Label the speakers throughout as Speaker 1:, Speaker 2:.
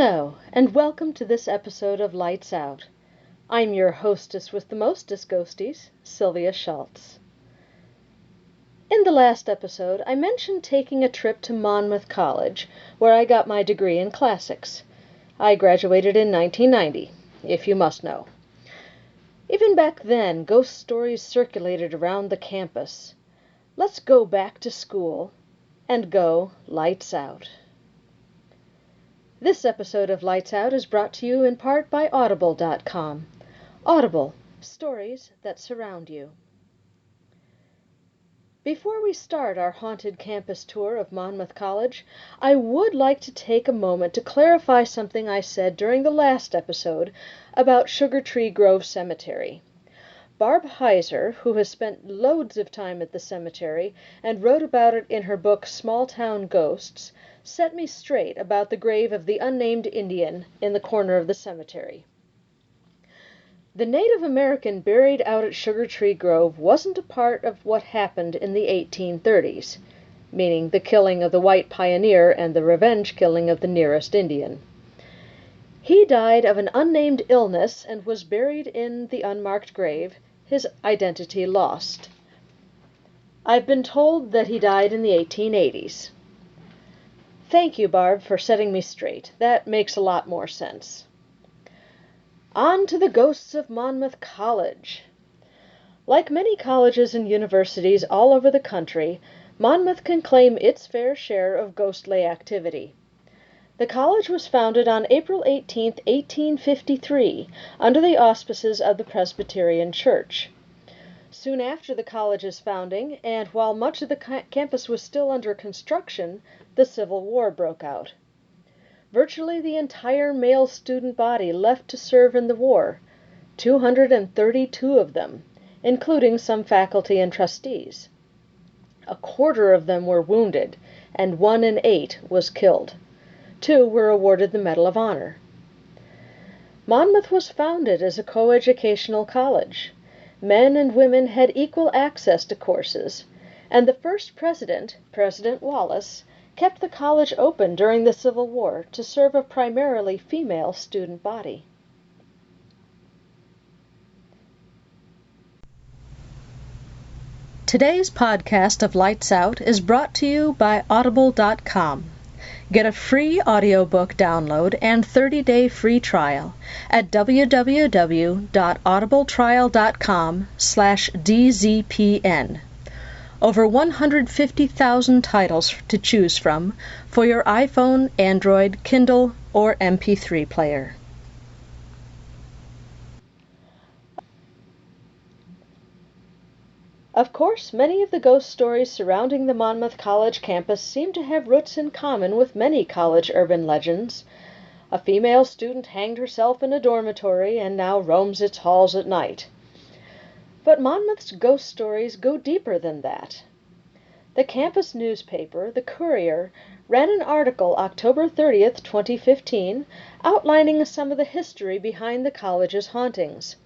Speaker 1: Hello, and welcome to this episode of Lights Out. I'm your hostess with the mostest ghosties, Sylvia Shults. In the last episode, I mentioned taking a trip to Monmouth College, where I got my degree in classics. I graduated in 1990, if you must know. Even back then, ghost stories circulated around the campus. Let's go back to school and go lights out. This episode of Lights Out is brought to you in part by Audible.com. Audible, stories that surround you. Before we start our haunted campus tour of Monmouth College, I would like to take a moment to clarify something I said during the last episode about Sugar Tree Grove Cemetery. Barb Heiser, who has spent loads of time at the cemetery and wrote about it in her book Small Town Ghosts, set me straight about the grave of the unnamed Indian in the corner of the cemetery. The Native American buried out at Sugar Tree Grove wasn't a part of what happened in the 1830s, meaning the killing of the white pioneer and the revenge killing of the nearest Indian. He died of an unnamed illness and was buried in the unmarked grave, his identity lost. I've been told that he died in the 1880s. Thank you, Barb, for setting me straight. That makes a lot more sense. On to the ghosts of Monmouth College. Like many colleges and universities all over the country, Monmouth can claim its fair share of ghostly activity. The college was founded on April 18, 1853, under the auspices of the Presbyterian Church. Soon after the college's founding, and while much of the campus was still under construction, the Civil War broke out. Virtually the entire male student body left to serve in the war, 232 of them, including some faculty and trustees. A quarter of them were wounded, and 1 in 8 was killed. 2 were awarded the Medal of Honor. Monmouth was founded as a coeducational college. Men and women had equal access to courses, and the first president, President Wallace, kept the college open during the Civil War to serve a primarily female student body. Today's podcast of Lights Out is brought to you by Audible.com. Get a free audiobook download and 30-day free trial at www.audibletrial.com/dzpn. Over 150,000 titles to choose from for your iPhone, Android, Kindle, or MP3 player. Of course, many of the ghost stories surrounding the Monmouth College campus seem to have roots in common with many college urban legends. A female student hanged herself in a dormitory and now roams its halls at night. But Monmouth's ghost stories go deeper than that. The campus newspaper, The Courier, ran an article October 30th, 2015, outlining some of the history behind the college's hauntings.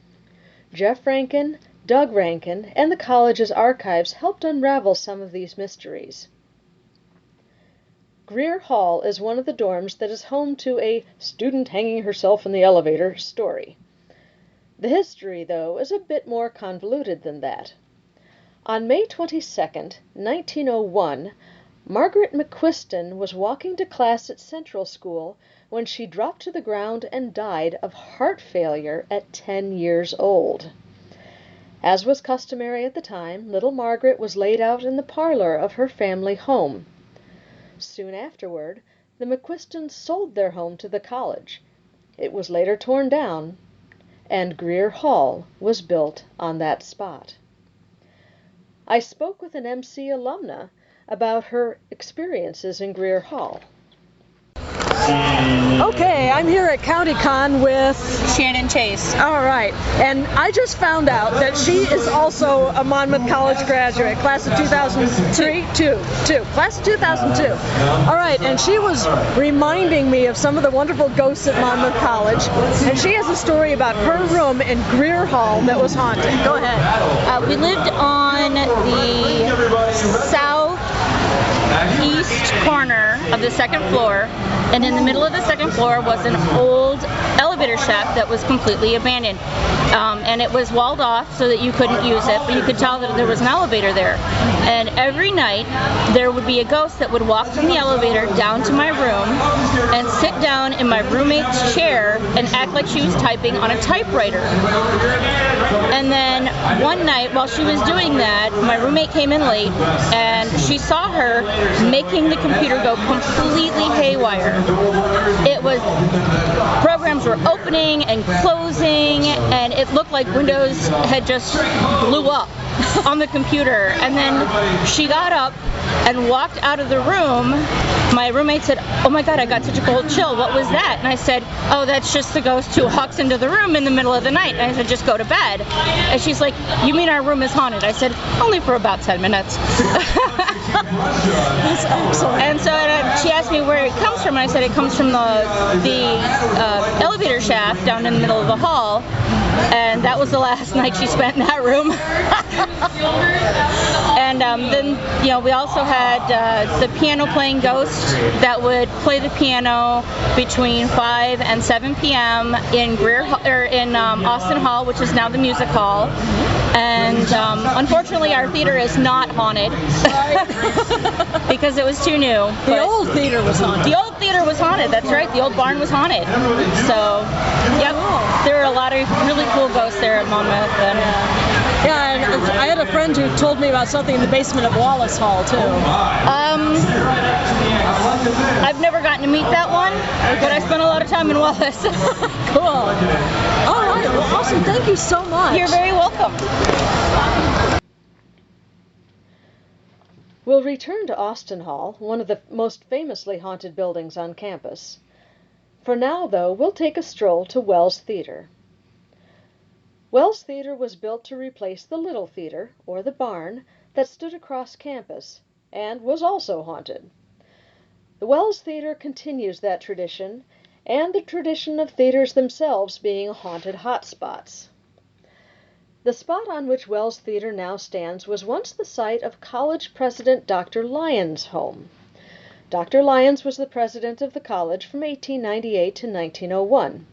Speaker 1: Jeff Rankin, Doug Rankin, and the college's archives helped unravel some of these mysteries. Greer Hall is one of the dorms that is home to a student hanging herself in the elevator story. The history, though, is a bit more convoluted than that. On May 22, 1901, Margaret McQuiston was walking to class at Central School when she dropped to the ground and died of heart failure at 10 years old. As was customary at the time, little Margaret was laid out in the parlor of her family home. Soon afterward, the McQuistons sold their home to the college. It was later torn down, and Greer Hall was built on that spot. I spoke with an MC alumna about her experiences in Greer Hall. Okay, I'm here at CountyCon with
Speaker 2: Shannon Chase.
Speaker 1: All right, and I just found out that she is also a Monmouth College graduate, class of 2003, class of 2002. All right, and she was reminding me of some of the wonderful ghosts at Monmouth College, and she has a story about her room in Greer Hall that was haunted. Go ahead.
Speaker 2: We lived on the south east corner of the second floor, and in the middle of the second floor was an old elevator shaft that was completely abandoned. And it was walled off so that you couldn't use it, but you could tell that there was an elevator there. And every night there would be a ghost that would walk from the elevator down to my room and sit down in my roommate's chair and act like she was typing on a typewriter. And then one night while she was doing that, my roommate came in late and she saw her making the computer go completely haywire. It was, programs were opening and closing, and it looked like Windows had just blew up on the computer. And then she got up and walked out of the room. My roommate said, "Oh my God, I got such a cold chill. What was that?" And I said, "Oh, that's just the ghost who walks into the room in the middle of the night." And I said, "Just go to bed." And she's like, "You mean our room is haunted?" I said, "Only for about 10 minutes.
Speaker 3: That's excellent.
Speaker 2: And so she asked me where it comes from, and I said it comes from the elevator shaft down in the middle of the hall. And that was the last night she spent in that room. And then, we also had the piano playing ghost that would play the piano between 5 and 7 p.m. in Austin Hall, which is now the Music Hall. And unfortunately, our theater is not haunted because it was too new.
Speaker 3: The old theater was haunted.
Speaker 2: The old theater was haunted. That's right. The old barn was haunted. So, yep, there were a lot of really cool ghosts there at Monmouth.
Speaker 3: Yeah, and I had a friend who told me about something in the basement of Wallace Hall too.
Speaker 2: I've never gotten to meet that one, but I spent a lot of time in Wallace.
Speaker 3: Cool. All right. Well, awesome. Thank you so much.
Speaker 2: You're very welcome.
Speaker 1: We'll return to Austin Hall, one of the most famously haunted buildings on campus. For now, though, we'll take a stroll to Wells Theater. Wells Theater was built to replace the Little Theater, or the barn, that stood across campus, and was also haunted. The Wells Theater continues that tradition, and the tradition of theaters themselves being haunted hotspots. The spot on which Wells Theater now stands was once the site of college president Dr. Lyons' home. Dr. Lyons was the president of the college from 1898 to 1901.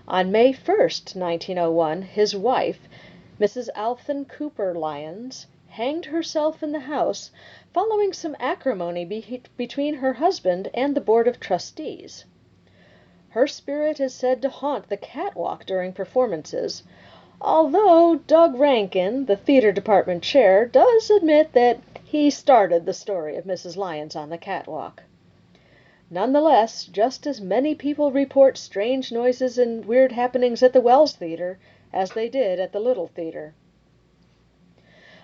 Speaker 1: On May 1st, 1901, his wife, Mrs. Althon Cooper Lyons, hanged herself in the house following some acrimony between her husband and the Board of Trustees. Her spirit is said to haunt the catwalk during performances, although Doug Rankin, the theater department chair, does admit that he started the story of Mrs. Lyons on the catwalk. Nonetheless, just as many people report strange noises and weird happenings at the Wells Theater as they did at the Little Theater.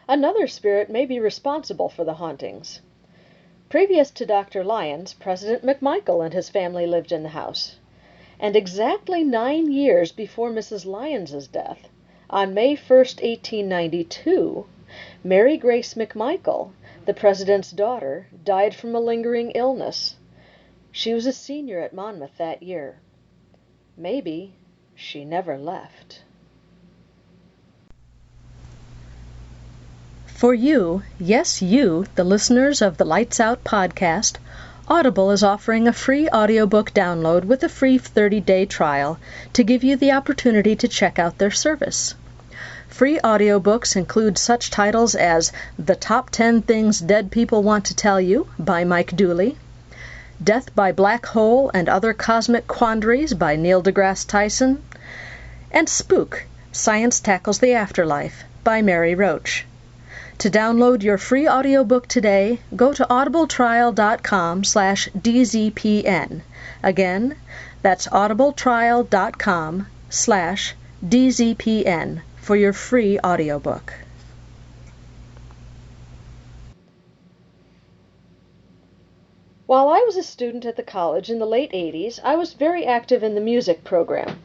Speaker 1: Another spirit may be responsible for the hauntings. Previous to Dr. Lyons, President McMichael and his family lived in the house. And exactly 9 years before Mrs. Lyons's death, on May 1st, 1892, Mary Grace McMichael, the president's daughter, died from a lingering illness. She was a senior at Monmouth that year. Maybe she never left. For you, yes you, the listeners of the Lights Out podcast, Audible is offering a free audiobook download with a free 30-day trial to give you the opportunity to check out their service. Free audiobooks include such titles as The Top 10 Things Dead People Want to Tell You by Mike Dooley, Death by Black Hole and Other Cosmic Quandaries by Neil deGrasse Tyson, and Spook, Science Tackles the Afterlife by Mary Roach. To download your free audiobook today, go to audibletrial.com/DZPN. Again, that's audibletrial.com/DZPN for your free audiobook. While I was a student at the college in the late 80s, I was very active in the music program.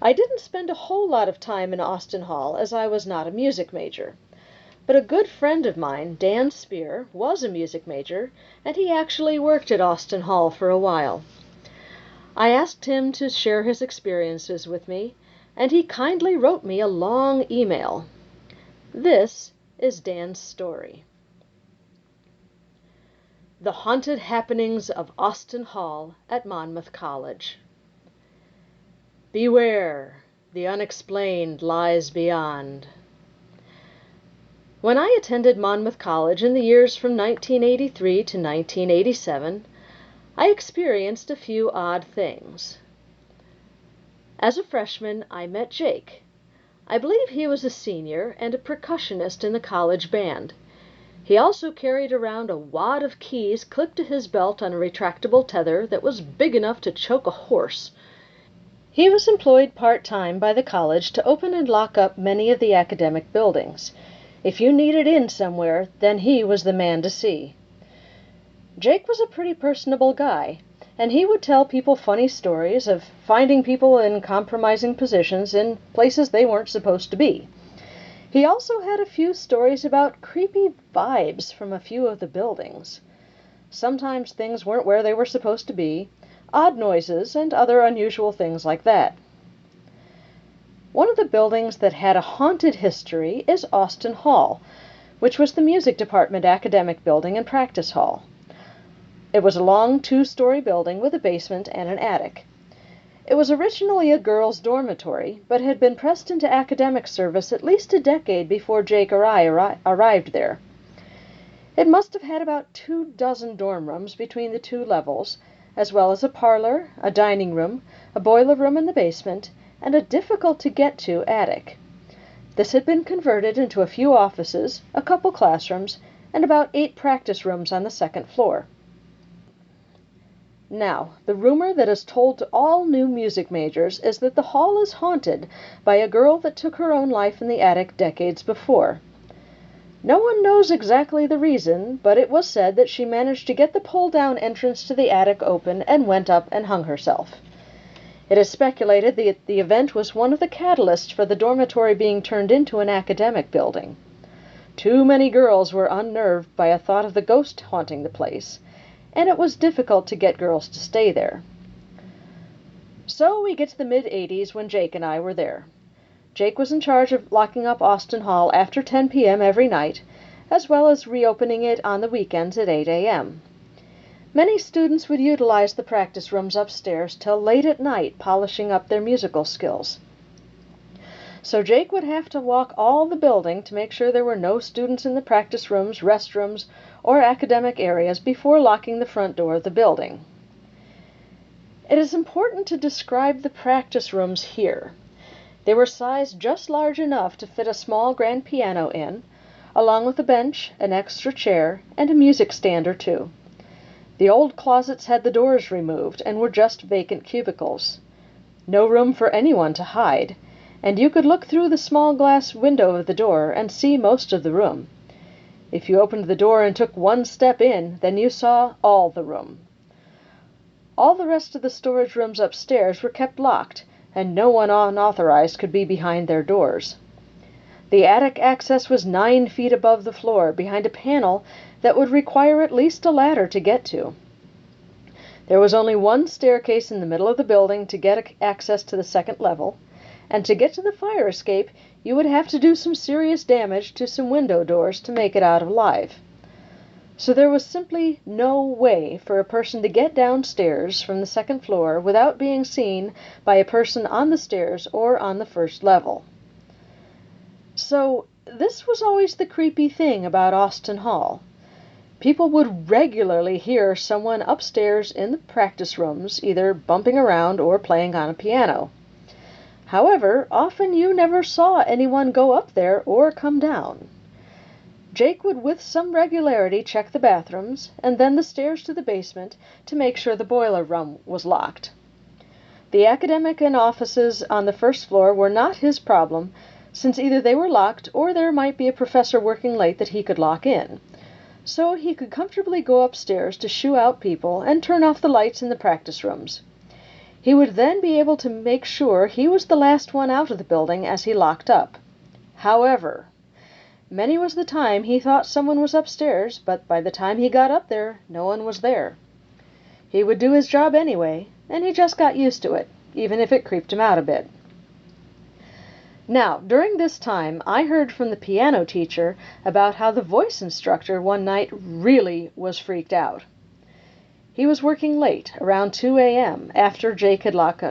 Speaker 1: I didn't spend a whole lot of time in Austin Hall as I was not a music major. But a good friend of mine, Dan Spear, was a music major, and he actually worked at Austin Hall for a while. I asked him to share his experiences with me, and he kindly wrote me a long email. This is Dan's story. The Haunted Happenings of Austin Hall at Monmouth College. Beware, the unexplained lies beyond. When I attended Monmouth College in the years from 1983 to 1987, I experienced a few odd things. As a freshman, I met Jake. I believe he was a senior and a percussionist in the college band. He also carried around a wad of keys clipped to his belt on a retractable tether that was big enough to choke a horse. He was employed part-time by the college to open and lock up many of the academic buildings. If you needed in somewhere, then he was the man to see. Jake was a pretty personable guy, and he would tell people funny stories of finding people in compromising positions in places they weren't supposed to be. He also had a few stories about creepy vibes from a few of the buildings. Sometimes things weren't where they were supposed to be, odd noises, and other unusual things like that. One of the buildings that had a haunted history is Austin Hall, which was the music department academic building and practice hall. It was a long two-story building with a basement and an attic. It was originally a girls' dormitory, but had been pressed into academic service at least a decade before Jake or I arrived there. It must have had about 24 dorm rooms between the two levels, as well as a parlor, a dining room, a boiler room in the basement, and a difficult-to-get-to attic. This had been converted into a few offices, a couple classrooms, and about 8 practice rooms on the second floor. Now, the rumor that is told to all new music majors is that the hall is haunted by a girl that took her own life in the attic decades before. No one knows exactly the reason, but it was said that she managed to get the pull-down entrance to the attic open and went up and hung herself. It is speculated that the event was one of the catalysts for the dormitory being turned into an academic building. Too many girls were unnerved by a thought of the ghost haunting the place, and it was difficult to get girls to stay there. So we get to the mid-'80s when Jake and I were there. Jake was in charge of locking up Austin Hall after 10 p.m. every night, as well as reopening it on the weekends at 8 a.m. Many students would utilize the practice rooms upstairs till late at night, polishing up their musical skills. So Jake would have to walk all the building to make sure there were no students in the practice rooms, restrooms, or academic areas before locking the front door of the building. It is important to describe the practice rooms here. They were sized just large enough to fit a small grand piano in, along with a bench, an extra chair, and a music stand or two. The old closets had the doors removed and were just vacant cubicles. No room for anyone to hide, and you could look through the small glass window of the door and see most of the room. If you opened the door and took one step in, then you saw all the room. All the rest of the storage rooms upstairs were kept locked, and no one unauthorized could be behind their doors. The attic access was 9 feet above the floor, behind a panel that would require at least a ladder to get to. There was only one staircase in the middle of the building to get access to the second level, and to get to the fire escape, you would have to do some serious damage to some window doors to make it out alive. So there was simply no way for a person to get downstairs from the second floor without being seen by a person on the stairs or on the first level. So this was always the creepy thing about Austin Hall. People would regularly hear someone upstairs in the practice rooms either bumping around or playing on a piano. However, often you never saw anyone go up there or come down. Jake would with some regularity check the bathrooms and then the stairs to the basement to make sure the boiler room was locked. The academic and offices on the first floor were not his problem, since either they were locked or there might be a professor working late that he could lock in. So he could comfortably go upstairs to shoo out people and turn off the lights in the practice rooms. He would then be able to make sure he was the last one out of the building as he locked up. However, many was the time he thought someone was upstairs, but by the time he got up there, no one was there. He would do his job anyway, and he just got used to it, even if it creeped him out a bit. Now, during this time, I heard from the piano teacher about how the voice instructor one night really was freaked out. He was working late, around 2 a.m., after Jake had locked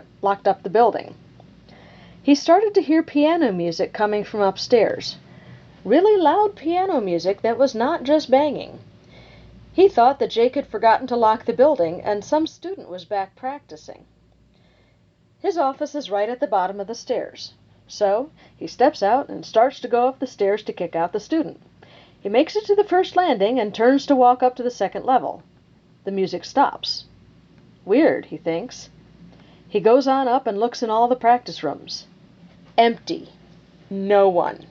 Speaker 1: up the building. He started to hear piano music coming from upstairs. Really loud piano music that was not just banging. He thought that Jake had forgotten to lock the building and some student was back practicing. His office is right at the bottom of the stairs. So, he steps out and starts to go up the stairs to kick out the student. He makes it to the first landing and turns to walk up to the second level. The music stops. Weird, he thinks. He goes on up and looks in all the practice rooms. Empty. No one.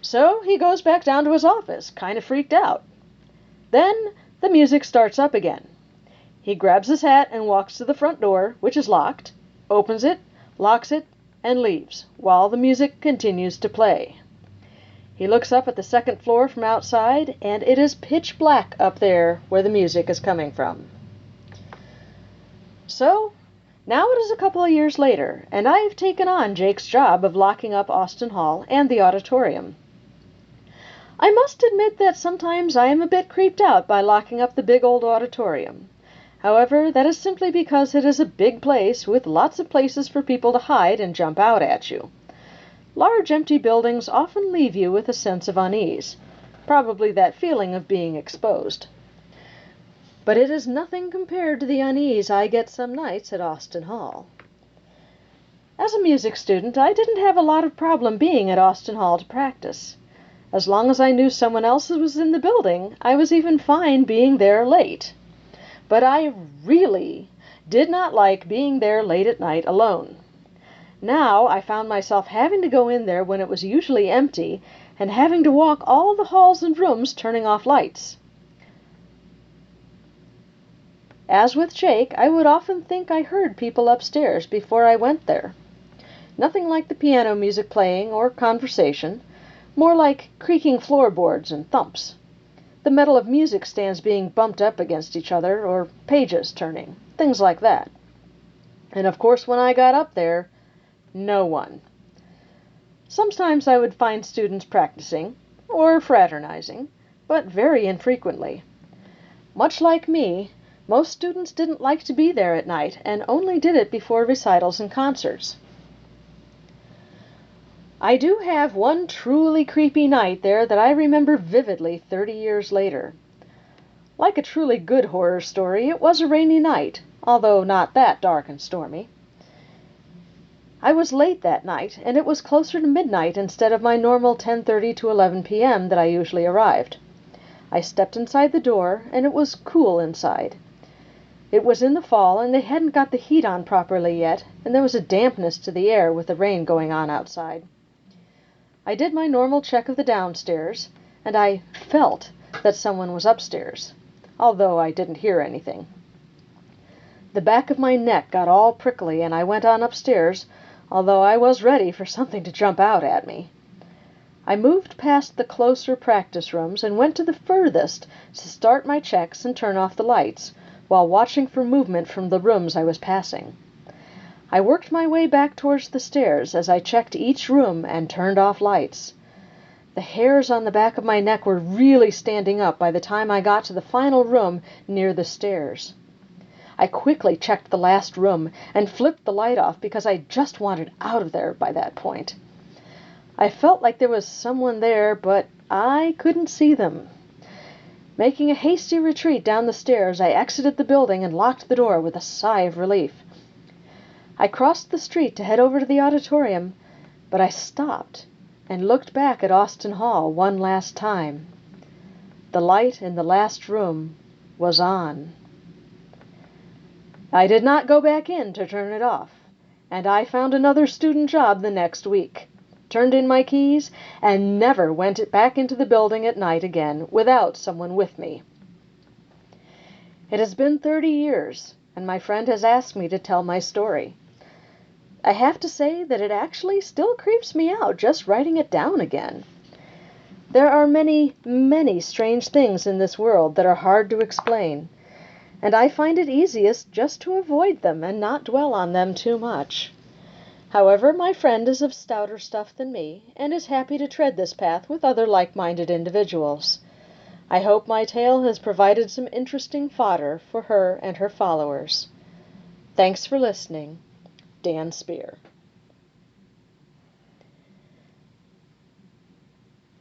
Speaker 1: So, he goes back down to his office, kind of freaked out. Then, the music starts up again. He grabs his hat and walks to the front door, which is locked, opens it, locks it, and leaves, while the music continues to play. He looks up at the second floor from outside, and it is pitch black up there where the music is coming from. So, now it is a couple of years later, and I have taken on Jake's job of locking up Austin Hall and the auditorium. I must admit that sometimes I am a bit creeped out by locking up the big old auditorium. However, that is simply because it is a big place with lots of places for people to hide and jump out at you. Large empty buildings often leave you with a sense of unease, probably that feeling of being exposed. But it is nothing compared to the unease I get some nights at Austin Hall. As a music student, I didn't have a lot of problem being at Austin Hall to practice. As long as I knew someone else was in the building, I was even fine being there late. But I really did not like being there late at night alone. Now I found myself having to go in there when it was usually empty and having to walk all the halls and rooms turning off lights. As with Jake, I would often think I heard people upstairs before I went there. Nothing like the piano music playing or conversation, more like creaking floorboards and thumps. The metal of music stands being bumped up against each other, or pages turning, things like that. And of course when I got up there, no one. Sometimes I would find students practicing, or fraternizing, but very infrequently. Much like me, most students didn't like to be there at night, and only did it before recitals and concerts. I do have one truly creepy night there that I remember vividly 30 years later. Like a truly good horror story, it was a rainy night, although not that dark and stormy. I was late that night, and it was closer to midnight instead of my normal 10:30 to 11 p.m. that I usually arrived. I stepped inside the door, and it was cool inside. It was in the fall, and they hadn't got the heat on properly yet, and there was a dampness to the air with the rain going on outside. I did my normal check of the downstairs, and I felt that someone was upstairs, although I didn't hear anything. The back of my neck got all prickly, and I went on upstairs, although I was ready for something to jump out at me. I moved past the closer practice rooms and went to the furthest to start my checks and turn off the lights, while watching for movement from the rooms I was passing. I worked my way back towards the stairs as I checked each room and turned off lights. The hairs on the back of my neck were really standing up by the time I got to the final room near the stairs. I quickly checked the last room and flipped the light off because I just wanted out of there by that point. I felt like there was someone there, but I couldn't see them. Making a hasty retreat down the stairs, I exited the building and locked the door with a sigh of relief. I crossed the street to head over to the auditorium, but I stopped and looked back at Austin Hall one last time. The light in the last room was on. I did not go back in to turn it off, and I found another student job the next week, turned in my keys, and never went back into the building at night again without someone with me. It has been 30 years, and my friend has asked me to tell my story. I have to say that it actually still creeps me out just writing it down again. There are many, many strange things in this world that are hard to explain, and I find it easiest just to avoid them and not dwell on them too much. However, my friend is of stouter stuff than me, and is happy to tread this path with other like-minded individuals. I hope my tale has provided some interesting fodder for her and her followers. Thanks for listening. Dan Spear.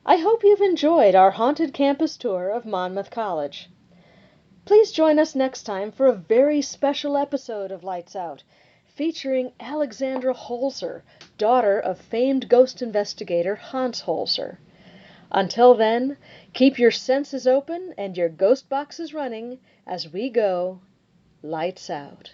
Speaker 1: I hope you've enjoyed our haunted campus tour of Monmouth College. Please join us next time for a very special episode of Lights Out, featuring Alexandra Holzer, daughter of famed ghost investigator Hans Holzer. Until then, keep your senses open and your ghost boxes running as we go Lights Out.